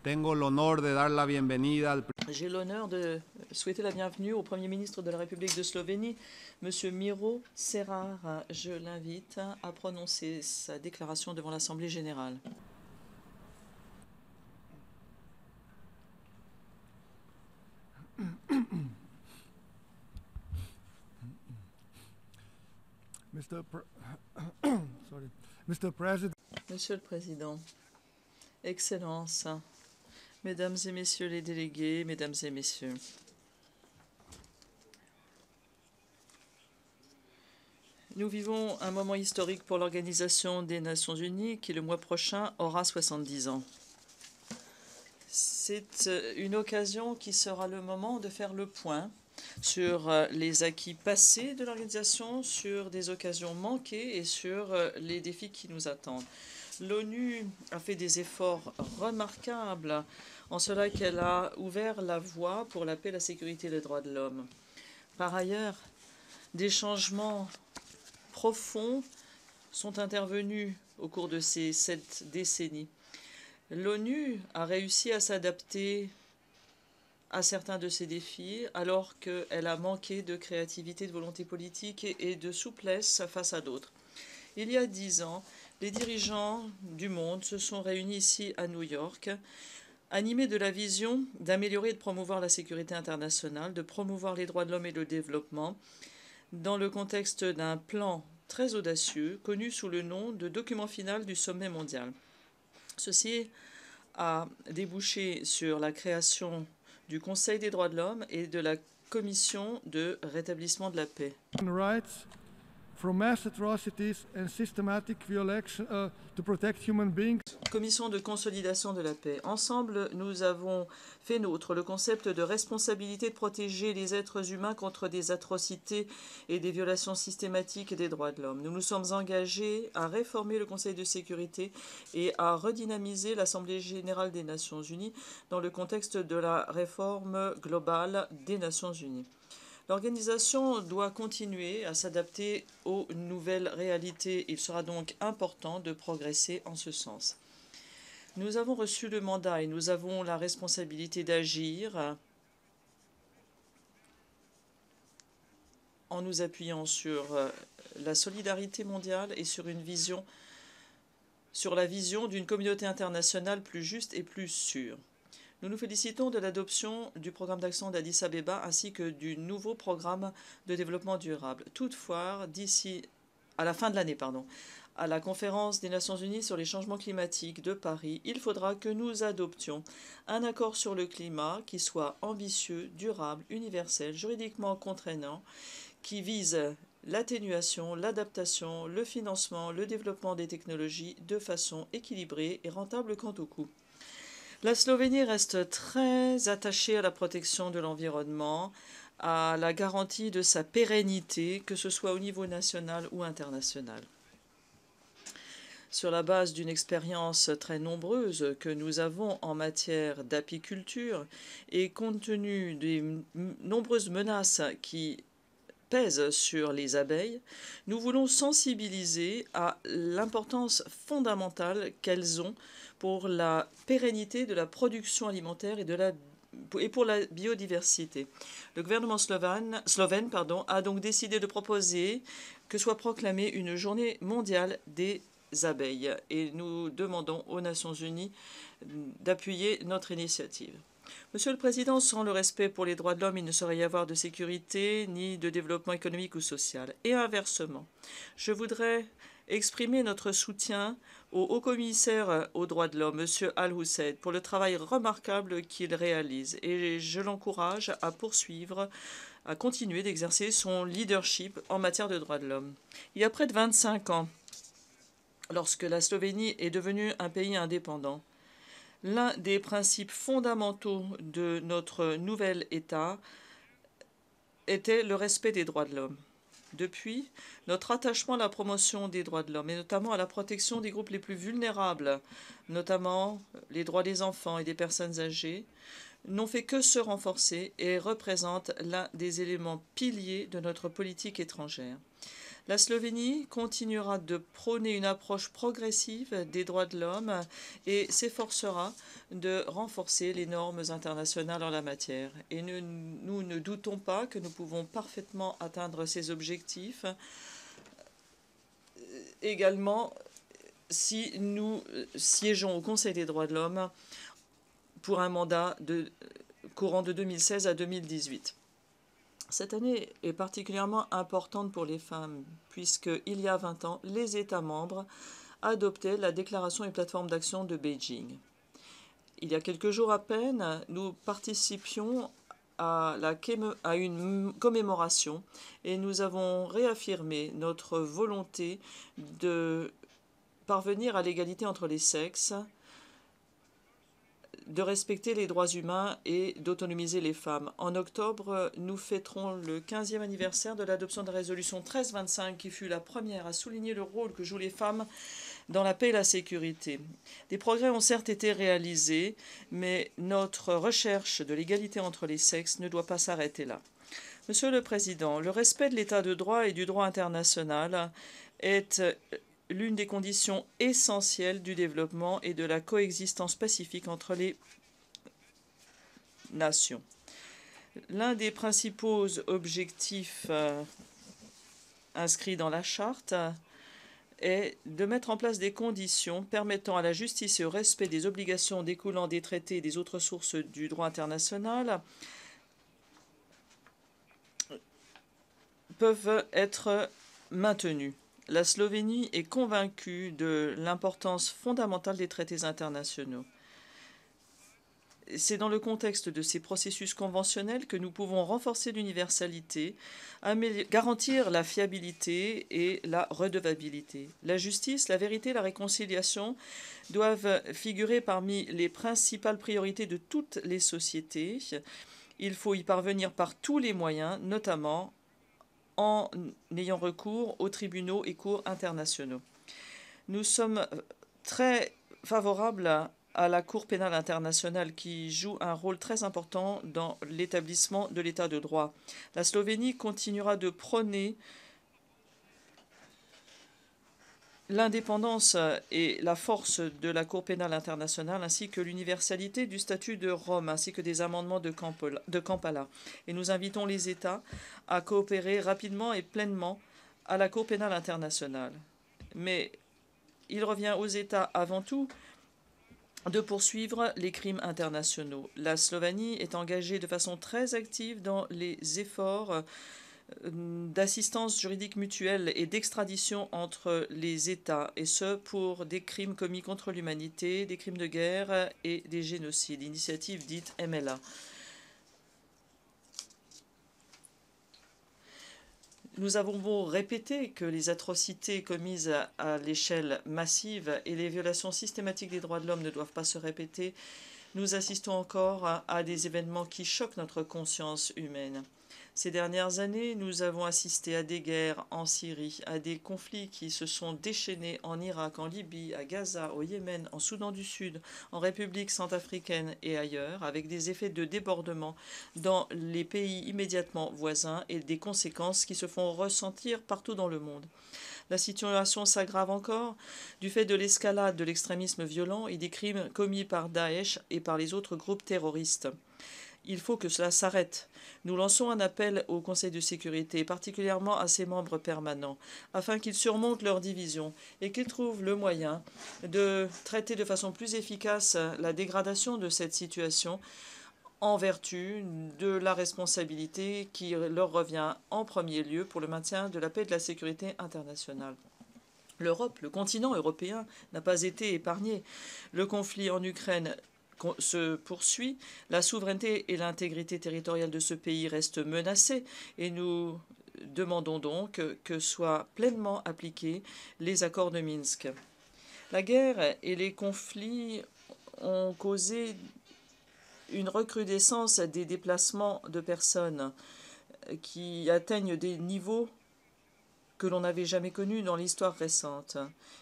Tengo el honor de dar la bienvenida al J'ai l'honneur de souhaiter la bienvenue au Premier ministre de la République de Slovénie, M. Miro Cerar. Je l'invite à prononcer sa déclaration devant l'Assemblée générale. Mr. President. Monsieur le Président, Excellences, Mesdames et Messieurs les délégués, Mesdames et Messieurs, nous vivons un moment historique pour l'Organisation des Nations Unies qui, le mois prochain, aura 70 ans. C'est une occasion qui sera le moment de faire le point sur les acquis passés de l'organisation, sur des occasions manquées et sur les défis qui nous attendent. L'ONU a fait des efforts remarquables en cela qu'elle a ouvert la voie pour la paix, la sécurité et les droits de l'homme. Par ailleurs, des changements profonds sont intervenus au cours de ces 7 décennies. L'ONU a réussi à s'adapter à certains de ces défis, alors qu'elle a manqué de créativité, de volonté politique et de souplesse face à d'autres. Il y a 10 ans, les dirigeants du monde se sont réunis ici à New York, animés de la vision d'améliorer et de promouvoir la sécurité internationale, de promouvoir les droits de l'homme et le développement, dans le contexte d'un plan très audacieux, connu sous le nom de document final du sommet mondial. Ceci a débouché sur la création du Conseil des droits de l'homme et de la Commission de rétablissement de la paix. From mass atrocities and systematic violation to protect human beings. Commission de consolidation de la paix. Ensemble, nous avons fait nôtre le concept de responsabilité de protéger les êtres humains contre des atrocités et des violations systématiques des droits de l'homme. Nous nous sommes engagés à réformer le Conseil de sécurité et à redynamiser l'Assemblée générale des Nations unies dans le contexte de la réforme globale des Nations unies. L'organisation doit continuer à s'adapter aux nouvelles réalités. Il sera donc important de progresser en ce sens. Nous avons reçu le mandat et nous avons la responsabilité d'agir en nous appuyant sur la solidarité mondiale et sur la vision d'une communauté internationale plus juste et plus sûre. Nous nous félicitons de l'adoption du programme d'action d'Addis Abeba ainsi que du nouveau programme de développement durable. Toutefois, d'ici à la fin de l'année, à la conférence des Nations Unies sur les changements climatiques de Paris, il faudra que nous adoptions un accord sur le climat qui soit ambitieux, durable, universel, juridiquement contraignant, qui vise l'atténuation, l'adaptation, le financement, le développement des technologies de façon équilibrée et rentable quant au coût. La Slovénie reste très attachée à la protection de l'environnement, à la garantie de sa pérennité, que ce soit au niveau national ou international. Sur la base d'une expérience très nombreuse que nous avons en matière d'apiculture et compte tenu des nombreuses menaces qui pèsent sur les abeilles, nous voulons sensibiliser à l'importance fondamentale qu'elles ont pour la pérennité de la production alimentaire et pour la biodiversité. Le gouvernement slovène a donc décidé de proposer que soit proclamée une journée mondiale des abeilles et nous demandons aux Nations Unies d'appuyer notre initiative. Monsieur le Président, sans le respect pour les droits de l'homme, il ne saurait y avoir de sécurité ni de développement économique ou social. Et inversement, je voudrais exprimer notre soutien au haut-commissaire aux droits de l'homme, M. Al-Hussein, pour le travail remarquable qu'il réalise. Et je l'encourage à continuer d'exercer son leadership en matière de droits de l'homme. Il y a près de 25 ans, lorsque la Slovénie est devenue un pays indépendant, l'un des principes fondamentaux de notre nouvel État était le respect des droits de l'homme. Depuis, notre attachement à la promotion des droits de l'homme, et notamment à la protection des groupes les plus vulnérables, notamment les droits des enfants et des personnes âgées, n'ont fait que se renforcer et représentent l'un des éléments piliers de notre politique étrangère. La Slovénie continuera de prôner une approche progressive des droits de l'homme et s'efforcera de renforcer les normes internationales en la matière. Et nous ne doutons pas que nous pouvons parfaitement atteindre ces objectifs également si nous siégeons au Conseil des droits de l'homme pour un mandat courant de 2016 à 2018. Cette année est particulièrement importante pour les femmes, puisqu'il y a 20 ans, les États membres adoptaient la Déclaration et plateforme d'action de Beijing. Il y a quelques jours à peine, nous participions à une commémoration et nous avons réaffirmé notre volonté de parvenir à l'égalité entre les sexes, de respecter les droits humains et d'autonomiser les femmes. En octobre, nous fêterons le 15e anniversaire de l'adoption de la résolution 1325 qui fut la première à souligner le rôle que jouent les femmes dans la paix et la sécurité. Des progrès ont certes été réalisés, mais notre recherche de l'égalité entre les sexes ne doit pas s'arrêter là. Monsieur le Président, le respect de l'état de droit et du droit international est l'une des conditions essentielles du développement et de la coexistence pacifique entre les nations. L'un des principaux objectifs inscrits dans la charte est de mettre en place des conditions permettant à la justice et au respect des obligations découlant des traités et des autres sources du droit international peuvent être maintenues. La Slovénie est convaincue de l'importance fondamentale des traités internationaux. C'est dans le contexte de ces processus conventionnels que nous pouvons renforcer l'universalité, garantir la fiabilité et la redevabilité. La justice, la vérité et la réconciliation doivent figurer parmi les principales priorités de toutes les sociétés. Il faut y parvenir par tous les moyens, notamment en ayant recours aux tribunaux et cours internationaux. Nous sommes très favorables à la Cour pénale internationale qui joue un rôle très important dans l'établissement de l'état de droit. La Slovénie continuera de prôner l'indépendance et la force de la Cour pénale internationale, ainsi que l'universalité du statut de Rome, ainsi que des amendements de Kampala. Et nous invitons les États à coopérer rapidement et pleinement à la Cour pénale internationale. Mais il revient aux États avant tout de poursuivre les crimes internationaux. La Slovénie est engagée de façon très active dans les efforts d'assistance juridique mutuelle et d'extradition entre les États, et ce pour des crimes commis contre l'humanité, des crimes de guerre et des génocides, initiative dite MLA. Nous avons beau répéter que les atrocités commises à l'échelle massive et les violations systématiques des droits de l'homme ne doivent pas se répéter, nous assistons encore à des événements qui choquent notre conscience humaine. Ces dernières années, nous avons assisté à des guerres en Syrie, à des conflits qui se sont déchaînés en Irak, en Libye, à Gaza, au Yémen, en Soudan du Sud, en République centrafricaine et ailleurs, avec des effets de débordement dans les pays immédiatement voisins et des conséquences qui se font ressentir partout dans le monde. La situation s'aggrave encore du fait de l'escalade de l'extrémisme violent et des crimes commis par Daesh et par les autres groupes terroristes. Il faut que cela s'arrête. Nous lançons un appel au Conseil de sécurité, particulièrement à ses membres permanents, afin qu'ils surmontent leurs divisions et qu'ils trouvent le moyen de traiter de façon plus efficace la dégradation de cette situation en vertu de la responsabilité qui leur revient en premier lieu pour le maintien de la paix et de la sécurité internationale. L'Europe, le continent européen, n'a pas été épargné. Le conflit en Ukraine se poursuit, la souveraineté et l'intégrité territoriale de ce pays restent menacées et nous demandons donc que soient pleinement appliqués les accords de Minsk. La guerre et les conflits ont causé une recrudescence des déplacements de personnes qui atteignent des niveaux que l'on n'avait jamais connus dans l'histoire récente.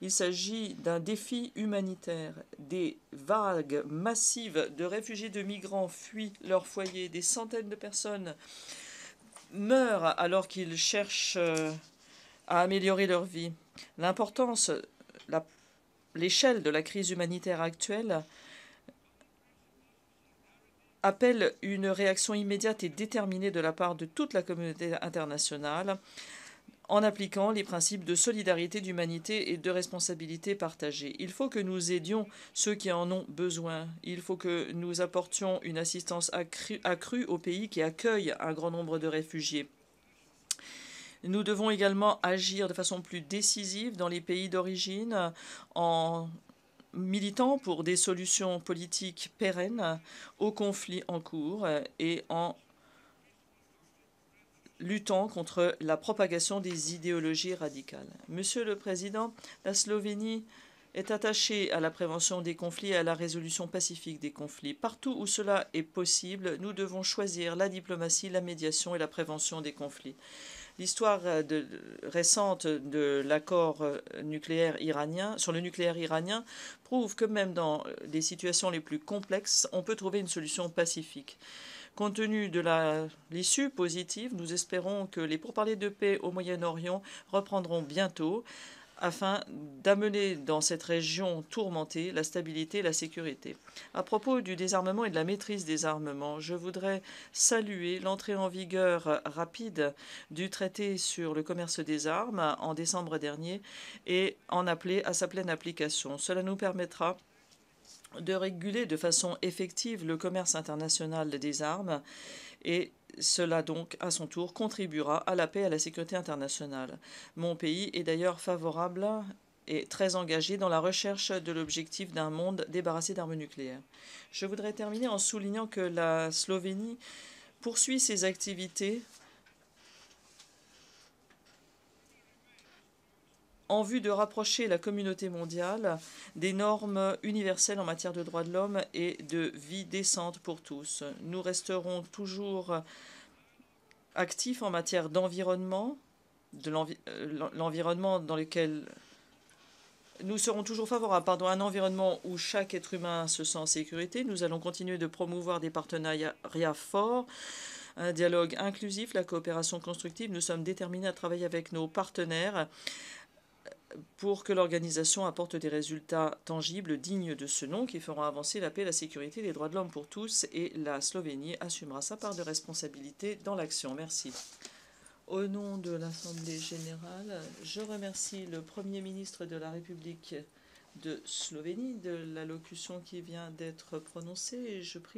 Il s'agit d'un défi humanitaire. Des vagues massives de réfugiés, de migrants fuient leur foyer. Des centaines de personnes meurent alors qu'ils cherchent à améliorer leur vie. L'importance, l'échelle de la crise humanitaire actuelle appelle une réaction immédiate et déterminée de la part de toute la communauté internationale en appliquant les principes de solidarité, d'humanité et de responsabilité partagée. Il faut que nous aidions ceux qui en ont besoin. Il faut que nous apportions une assistance accrue aux pays qui accueillent un grand nombre de réfugiés. Nous devons également agir de façon plus décisive dans les pays d'origine en militant pour des solutions politiques pérennes aux conflits en cours et en luttant contre la propagation des idéologies radicales. Monsieur le Président, la Slovénie est attachée à la prévention des conflits et à la résolution pacifique des conflits. Partout où cela est possible, nous devons choisir la diplomatie, la médiation et la prévention des conflits. L'histoire récente de l'accord nucléaire iranien, sur le nucléaire iranien prouve que même dans les situations les plus complexes, on peut trouver une solution pacifique. Compte tenu de l'issue positive, nous espérons que les pourparlers de paix au Moyen-Orient reprendront bientôt afin d'amener dans cette région tourmentée la stabilité et la sécurité. À propos du désarmement et de la maîtrise des armements, je voudrais saluer l'entrée en vigueur rapide du traité sur le commerce des armes en décembre dernier et en appeler à sa pleine application. Cela nous permettra de réguler de façon effective le commerce international des armes et cela donc, à son tour, contribuera à la paix et à la sécurité internationale. Mon pays est d'ailleurs favorable et très engagé dans la recherche de l'objectif d'un monde débarrassé d'armes nucléaires. Je voudrais terminer en soulignant que la Slovénie poursuit ses activités en vue de rapprocher la communauté mondiale des normes universelles en matière de droits de l'homme et de vie décente pour tous. Nous resterons toujours actifs en matière d'environnement, l'environnement dans lequel nous serons toujours favorables, à un environnement où chaque être humain se sent en sécurité. Nous allons continuer de promouvoir des partenariats forts, un dialogue inclusif, la coopération constructive. Nous sommes déterminés à travailler avec nos partenaires pour que l'organisation apporte des résultats tangibles, dignes de ce nom, qui feront avancer la paix, la sécurité et les droits de l'homme pour tous. Et la Slovénie assumera sa part de responsabilité dans l'action. Merci. Au nom de l'Assemblée générale, je remercie le Premier ministre de la République de Slovénie de l'allocution qui vient d'être prononcée et je prie